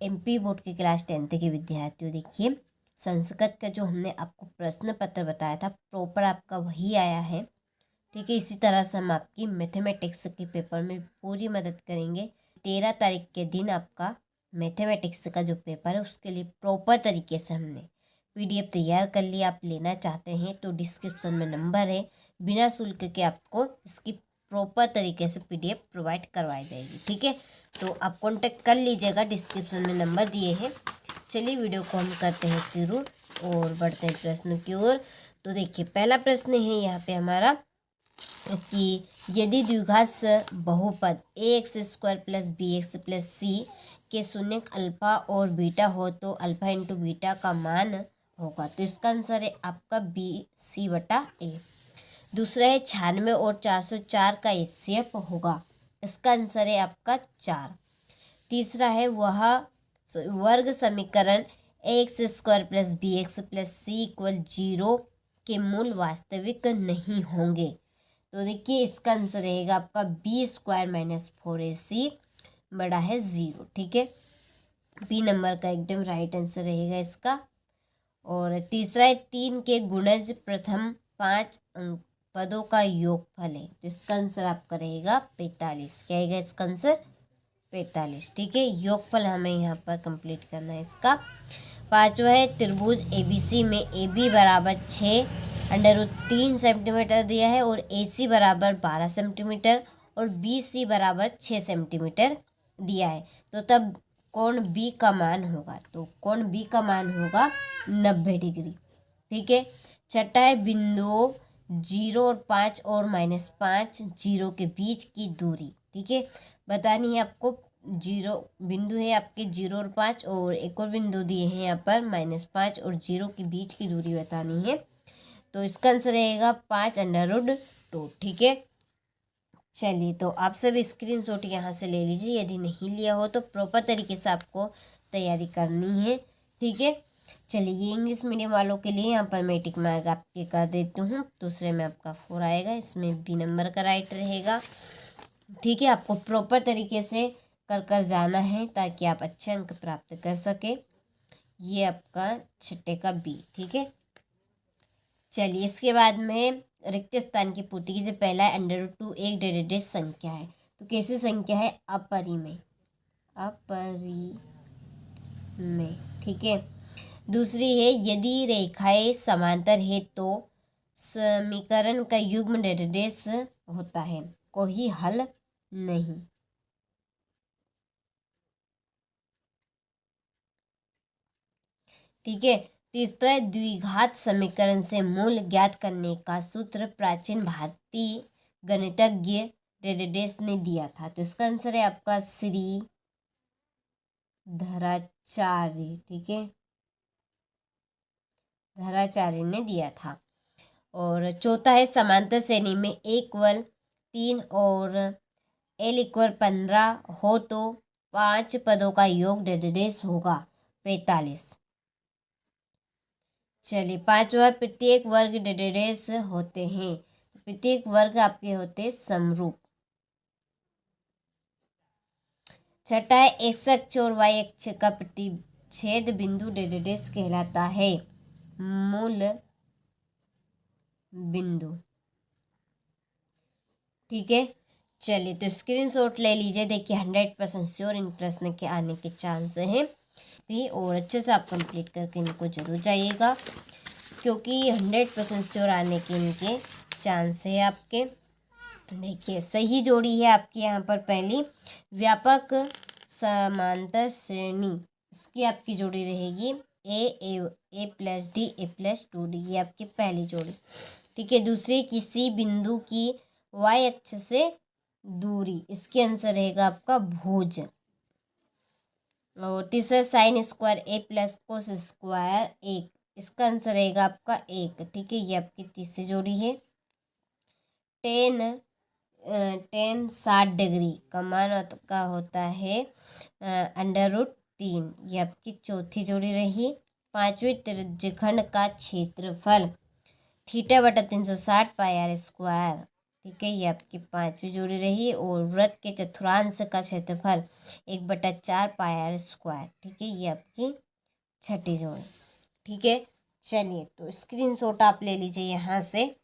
MP board के class 10th के विद्यार्थियों, देखिए संस्कृत का जो हमने आपको प्रश्न पत्र बताया था प्रॉपर आपका वही आया है। ठीक है, इसी तरह से हम आपकी मैथमेटिक्स के पेपर में पूरी मदद करेंगे। 13 तारीख के दिन आपका मैथमेटिक्स का जो पेपर है उसके लिए प्रॉपर तरीके से हमने पीडीएफ तैयार कर लिया। आप लेना चाहते हैं तो डिस्क्रिप्शन में नंबर है, बिना शुल्क के आपको इसकी प्रॉपर तरीके से पीडीएफ प्रोवाइड करवाई जाएगी। ठीक है, तो आप कांटेक्ट कर लीजिएगा, डिस्क्रिप्शन में नंबर दिए हैं। चलिए वीडियो को हम करते हैं शुरू और बढ़ते हैं प्रश्न की ओर। तो देखिए पहला प्रश्न है यहाँ पे हमारा कि यदि द्विघात बहुपद ax² plus bx plus c के शून्यक अल्फा और बीटा हो तो अल्फा इंटू बीटा का मान होगा। तो इसका आंसर है आपका bc/a। दूसरा है 96 और 404 का HCF होगा। इसका आंसर है आपका 4। तीसरा है वह वर्ग समीकरण ax² plus bx plus c equal 0 के मूल वास्तविक नहीं होंगे। तो देखिए इसका आंसर रहेगा आपका b² - 4ac बड़ा है 0। ठीक है, बी नंबर का एकदम राइट आंसर रहेगा इसका। और तीसरा है 3 के गुणज प्रथम 5 पदों का योगफल है। तो इसका आंसर आपका रहेगा 45। क्या आएगा इसका आंसर? 45। ठीक है, योगफल हमें यहाँ पर कंप्लीट करना है इसका। पांचवा है त्रिभुज ABC में AB बराबर 6 √3 सेंटीमीटर दिया है और AC बराबर 12 सेंटीमीटर और BC बराबर 6 सेंटीमीटर दिया है। तो तब कोण B का मान होगा, तो कोण B का मान होगा 90 डिग्री। ठीक है, छठा है बिंदुओं 0 और 5 और -5 0 के बीच की दूरी। ठीक है, बतानी है आपको। 0 बिंदु है आपके 0 और 5 और एक और बिंदु दिए हैं यहाँ पर -5 और 0 के बीच की दूरी बतानी है। तो इसका आंसर रहेगा 5√2। ठीक है, चलिए तो आप सब स्क्रीनशॉट यहाँ से ले लीजिए, यदि नहीं लिया हो तो प्रॉपर तरीके से आपको तैयारी करनी है। ठीक है, चलिए ये इंग्लिश मीडियम वालों के लिए यहाँ पर मैं टिक मार्क आपके कर देती हूँ। दूसरे में आपका 4 आएगा, इसमें बी नंबर का राइट रहेगा। ठीक है, आपको प्रॉपर तरीके से कर जाना है ताकि आप अच्छे अंक प्राप्त कर सके। ये आपका छठे का बी। ठीक है, चलिए इसके बाद में रिक्त स्थान की पूर्ति कीजिए। पहला है √2 एक डेरिडेट संख्या है। तो कैसी संख्या है? अपरिमेय। ठीक है, दूसरी है यदि रेखाएं समांतर है तो समीकरण का युग्म डेरिडेट होता है, कोई हल नहीं। ठीक है, तीसरा द्विघात समीकरण से मूल ज्ञात करने का सूत्र प्राचीन भारतीय गणितज्ञ डेरिडेट ने दिया था। तो इसका आंसर है आपका श्री धराचार्य। ठीक है, धराचार्य ने दिया था। और चौथा है समांतर श्रेणी में A = 3 और L = 15 हो तो 5 पदों का योग डेरिडेट होगा 45। चलिए पांचवा प्रत्येक वर्ग डेरिडेट होते हैं। प्रत्येक वर्ग आपके होते समरूप। छठा है x अक्ष और y अक्ष का प्रतिच्छेद बिंदु डेरिडेट कहलाता है। मूल बिंदु। ठीक है, चलिए तो स्क्रीनशॉट ले लीजिए। देखिए 100% श्योर इन प्रश्न के आने के चांस हैं भी, और अच्छे से आप कंप्लीट करके इनको जरूर जाइएगा क्योंकि 100% श्योर आने के इनके चांस है आपके। देखिए सही जोड़ी है आपकी यहाँ पर पहली व्यापक समांतर श्रेणी, इसकी आपकी जोड़ी रहेगी a + d a + 2d, ये आपकी पहली जोड़ी। ठीक है, दूसरी किसी बिंदु की y अक्ष से दूरी, इसके आंसर रहेगा आपका भुज। और तीसरा sin² a + cos² 1, इसका आंसर रहेगा आपका 1। ठीक है, ये आपकी तीसरी जोड़ी है। tan 60 डिग्री का मान का होता है √3, ये आपकी चौथी जोड़ी रही। पांचवी त्रिज्यखंड का क्षेत्रफल θ/360 πr²। ठीक है, ये आपकी 5वीं जोड़ी रही। और वृत्त के चतुर्थांश का क्षेत्रफल 1/4 पाई स्क्वायर। ठीक है, ये आपकी 6ठी जोड़ी। ठीक है, चलिए तो स्क्रीनशॉट आप ले लीजिए यहाँ से,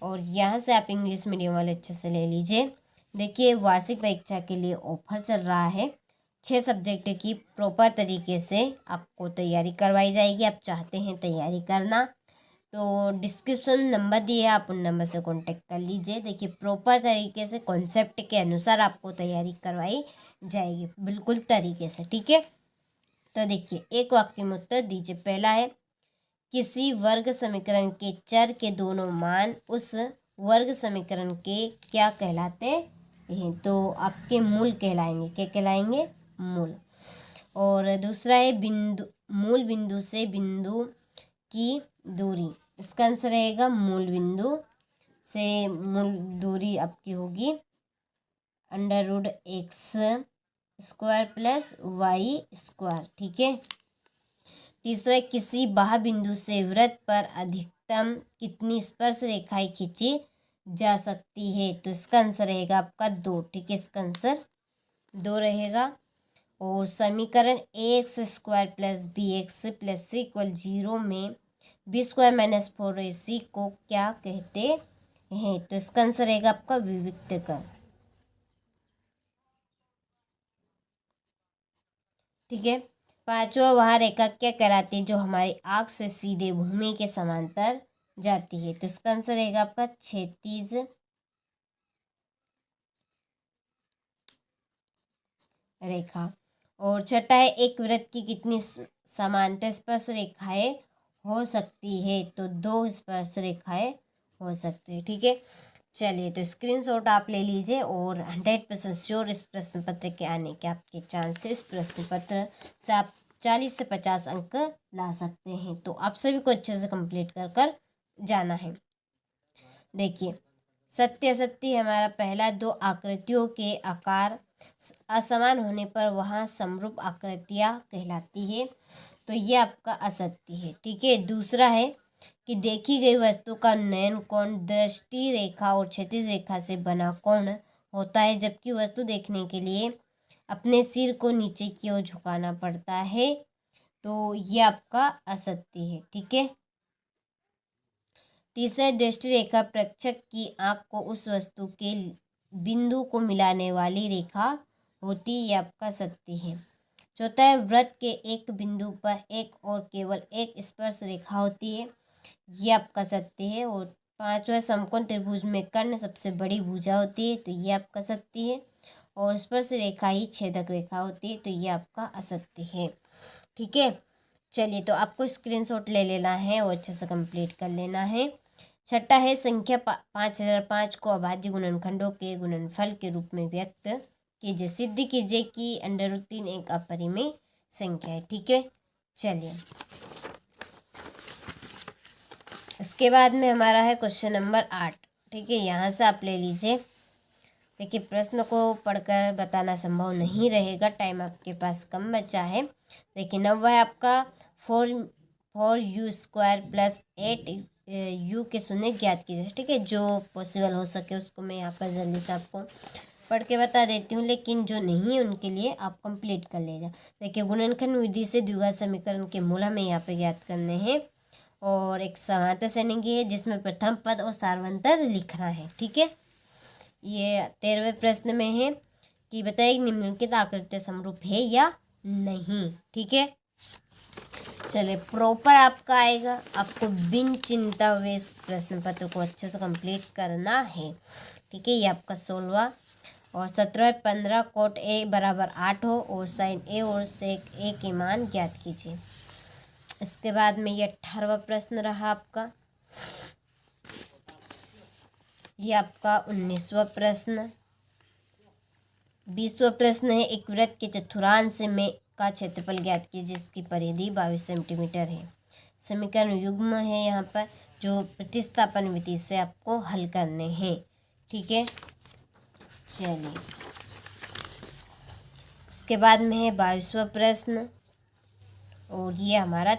और यहाँ से आप इंग्लिश मीडियम वाले अच्छे से ले लीजिए। देखिए, वार्षिक परीक्षा के लिए ऑफर चल रहा है। 6 सब्जेक्ट की प्रॉपर तरीके से आपको तैयारी करवाई जाएगी। आप चाहते हैं तैयारी करना तो डिस्क्रिप्शन नंबर दिए है, आप उन नंबर से कांटेक्ट कर लीजिए। देखिए, प्रॉपर तरीके से कॉन्सेप्ट के अनुसार आपको तैयारी करवाई जाएगी, बिल्कुल तरीके से। ठीक है, तो देखिए, एक वाक्य में उत्तर दीजिए। पहला है, किसी वर्ग समीकरण के चर के दोनों मान उस वर्ग समीकरण के क्या कहलाते हैं? तो आपके मूल कहलाएंगे। क्या कहलाएंगे? मूल। और दूसरा है, मूल बिंदु से बिंदु की दूरी। इसका आंसर रहेगा मूल बिंदु से मूल दूरी आपकी होगी √x² + y²। ठीक है, तीसरा, किसी बाह्य बिंदु से वृत्त पर अधिकतम कितनी स्पर्श रेखाएं खींची जा सकती है? तो इसका आंसर रहेगा आपका 2। ठीक है, इसका आंसर 2 रहेगा। और समीकरण ax² + bx + c = 0 में b² - 4ac को क्या कहते हैं? तो इसका आंसर रहेगा आपका विविक्तकर। ठीक है, पांचवा, वह रेखा क्या कहलाती है जो हमारी आंख से सीधे भूमि के समांतर जाती है? तो इसका आंसर रहेगा आपका क्षैतिज रेखा। और छठा है, एक वृत्त की कितनी समांतर स्पर्श रेखाएं हो सकती है? तो 2 स्पर्श रेखाएं हो सकती है। ठीक है, चलिए तो स्क्रीनशॉट आप ले लीजिए, और 100% श्योर इस प्रश्न पत्र के आने के आपके चांसेस, प्रश्न पत्र से आप 40 से 50 अंक ला सकते हैं। तो आप सभी को अच्छे से कंप्लीट कर जाना है। देखिए, सत्य असत्य हमारा पहला, 2 आकृतियों के आकार असमान होने पर वहाँ समरूप आकृतियाँ कहलाती है। तो ये आपका असत्य है। ठीक है, दूसरा है कि देखी गई वस्तु का नयन कोण दृष्टि रेखा और क्षैतिज रेखा से बना कोण होता है, जबकि वस्तु देखने के लिए अपने सिर को नीचे की ओर झुकाना पड़ता है। तो ये आपका असत्य है। ठीक है, तीसरा, दृष्टि रेखा प्रेक्षक की आंख को उस वस्तु के बिंदु को मिलाने वाली रेखा होती, ये आपका सत्य है। चौथा है, वृत्त के एक बिंदु पर एक और केवल एक स्पर्श रेखा होती है, ये आपका सत्य है। और पांचवा, समकोण त्रिभुज में कर्ण सबसे बड़ी भुजा होती है, तो ये आपका सत्य है। और स्पर्श रेखा ही छेदक रेखा होती है, तो ये आपका असत्य है। ठीक है, चलिए तो आपको स्क्रीनशॉट ले लेना है और अच्छे से कंप्लीट कर लेना है। छठा है, संख्या 5005 को अभाज्य गुणनखंडों के गुणनफल के रूप में व्यक्त कीजिए। सिद्ध कीजिए कि √3 एक अपरिमेय संख्या है। ठीक है, चलिए इसके बाद में हमारा है क्वेश्चन नंबर 8। ठीक है, यहाँ से आप ले लीजिए। देखिए, प्रश्न को पढ़कर बताना संभव नहीं रहेगा, टाइम आपके पास कम बचा है। देखिए, 9 है आपका 4u² + 8u के शून्य ज्ञात कीजिए। ठीक है, जो पॉसिबल हो सके उसको मैं यहाँ पर जल्दी से आपको पढ़ के बता देती हूँ, लेकिन जो नहीं उनके लिए आप कंप्लीट कर लीजिए। देखिए, गुणनखंड विधि से द्विघात समीकरण के मूल हमें यहाँ पे ज्ञात करने हैं, और एक समांतर श्रेणी है जिसमें प्रथम पद और सार्वंतर लिखना है। ठीक है, ये 13वें प्रश्न में है कि बताइए निम्नलिखित आकृति समरूप है या नहीं। ठीक है, चलिए प्रॉपर आपका आएगा, आपको बिन चिंता हुए इस प्रश्न पत्र को अच्छे से कंप्लीट करना है। ठीक है, ये आपका 16वां। और 17 15 कोट a = 8 हो और साइन a और सेक a के मान ज्ञात कीजिए। इसके बाद में ये 18वां प्रश्न रहा आपका, ये आपका 19वां प्रश्न। 20वां प्रश्न है, एक वृत्त के चतुर्थांश में का क्षेत्रफल ज्ञात कीजिए जिसकी परिधि 22 सेंटीमीटर है। समीकरण युग्म है यहाँ पर, जो प्रतिस्थापन विधि से आपको हल करने हैं। ठीक है, चलिए इसके बाद में है 22वां प्रश्न, और ये हमारा